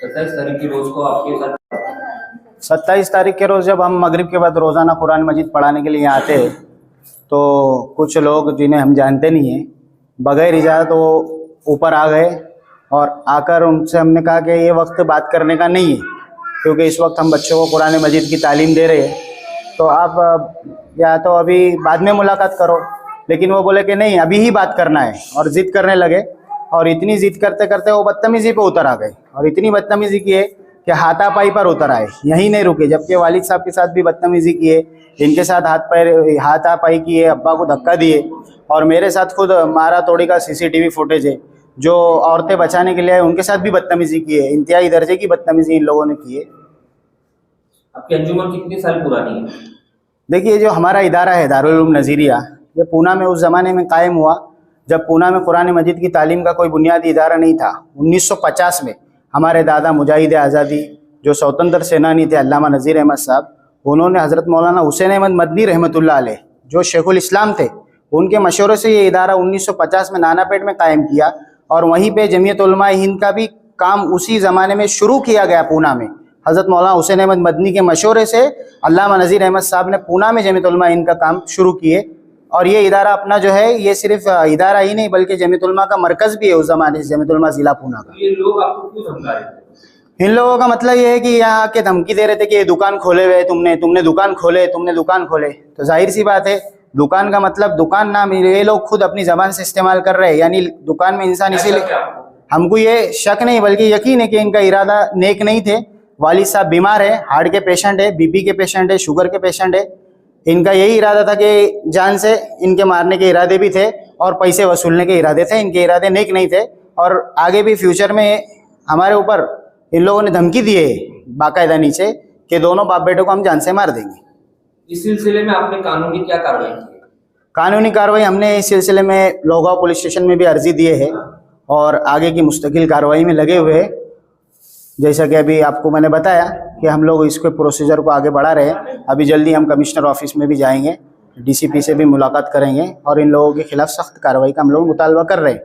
27 तारीख की रोज को आपके साथ 27 तारीख के रोज़ जब हम मगरिब के बाद रोज़ाना कुरान मजीद पढ़ाने के लिए आते हैं तो कुछ लोग जिन्हें हम जानते नहीं हैं बग़ैर इजाज़त वो ऊपर आ गए और आकर उनसे हमने कहा कि ये वक्त बात करने का नहीं है, क्योंकि इस वक्त हम बच्चों को कुरान मजीद की तालीम दे रहे हैं, तो आप या तो अभी बाद में मुलाकात करो। लेकिन वो बोले कि नहीं, अभी ही बात करना है, और ज़िद करने लगे। और इतनी ज़िद करते करते वो बदतमीज़ी पे उतर आ गए और इतनी बदतमीज़ी किए कि हाथापाई पर उतर आए, यहीं नहीं रुके। जबकि वालिद साहब के साथ भी बदतमीज़ी किए, इनके साथ हाथापाई किए, अब्बा को धक्का दिए, और मेरे साथ खुद मारा तोड़ी का सीसीटीवी फुटेज है। जो औरतें बचाने के लिए आए उनके साथ भी बदतमीज़ी की है, इंतहाई दर्जे की बदतमीज़ी इन लोगों ने की है। आपकी अंजुमन कितने साल पुरानी है? देखिए, जो हमारा इदारा है दारुल उलूम नज़ीरिया, ये पूना में उस ज़माने में कायम हुआ जब पूना में कुरान मजीद की तालीम का कोई बुनियादी इदारा नहीं था। 1950 में हमारे दादा मुजाहिद आज़ादी जो स्वतंत्र सेनानी थे अल्लामा नज़ीर अहमद साहब, उन्होंने हज़रत मौलाना हुसैन अहमद मदनी रहमतुल्लाह अलैह जो शेखुल इस्लाम थे, उनके मशवरे से ये इदारा 1950 में नानापेट में कायम किया। और वहीं पे जमीयत उलमा हिंद का भी काम उसी ज़माने में शुरू किया गया पूना में। हज़रत मौलाना हुसैन अहमद मदनी के मशवरे से अल्लामा नज़ीर अहमद साहब ने पूना में जमीयत उलमा हिंद का काम शुरू किए। और ये इदारा अपना जो है, ये सिर्फ इदारा ही नहीं बल्कि जमीयत उलमा का मरकज़ भी है उस ज़माने से, जमीयत उलमा ज़िला पूना का। ये लोग आपको क्यों धमका रहे थे? इन लोगों का मतलब ये है कि यहाँ आके धमकी दे रहे थे कि ये दुकान खोले हुए, तुमने दुकान खोले। तो जाहिर सी बात है, दुकान का मतलब दुकान नाम ये लोग खुद अपनी ज़बान से इस्तेमाल कर रहे हैं, यानी दुकान में इंसान इसीलिए। हमको ये शक नहीं बल्कि यकीन है कि इनका इरादा नेक नहीं थे। वालिद साहब बीमार है, हार्ट के पेशेंट है, बीपी के पेशेंट है, शुगर के पेशेंट है। इनका यही इरादा था कि जान से इनके मारने के इरादे भी थे और पैसे वसूलने के इरादे थे। इनके इरादे नेक नहीं थे और आगे भी फ्यूचर में हमारे ऊपर इन लोगों ने धमकी दी है बाकायदा नीचे कि दोनों बाप बेटों को हम जान से मार देंगे। इस सिलसिले में आपने कानूनी क्या कार्रवाई की? कानूनी कार्रवाई हमने इस सिलसिले में लोहगांव पुलिस स्टेशन में भी अर्जी दिए है और आगे की मुस्तकिल कार्रवाई में लगे हुए हैं। जैसा कि अभी आपको मैंने बताया कि हम लोग इसके प्रोसीजर को आगे बढ़ा रहे हैं। अभी जल्दी हम कमिश्नर ऑफिस में भी जाएंगे, डीसीपी से भी मुलाकात करेंगे और इन लोगों के खिलाफ सख्त कार्रवाई का हम लोग मुतालबा कर रहे हैं।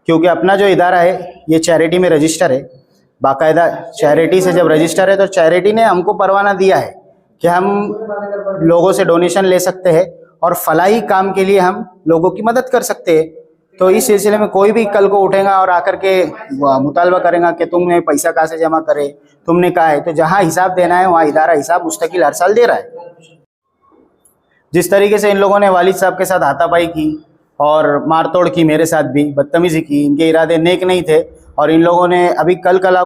क्योंकि अपना जो इदारा है ये चैरिटी में रजिस्टर है, बाकायदा चैरिटी से जब रजिस्टर है तो चैरिटी ने हमको परवाना दिया है कि हम लोगों से डोनेशन ले सकते हैं और फलाही काम के लिए हम लोगों की मदद कर सकते हैं। तो इस सिलसिले में कोई भी कल को उठेगा और आकर के मुतालबा करेगा कि तुमने पैसा कहाँ से जमा करे, तुमने कहा है, तो जहाँ हिसाब देना है वहाँ इदारा हिसाब मुस्तकिल हर साल दे रहा है। जिस तरीके से इन लोगों ने वालिद साहब के साथ हाथापाई की और मारतोड़ की, मेरे साथ भी बदतमीजी की, इनके इरादे नेक नहीं थे। और इन लोगों ने अभी कल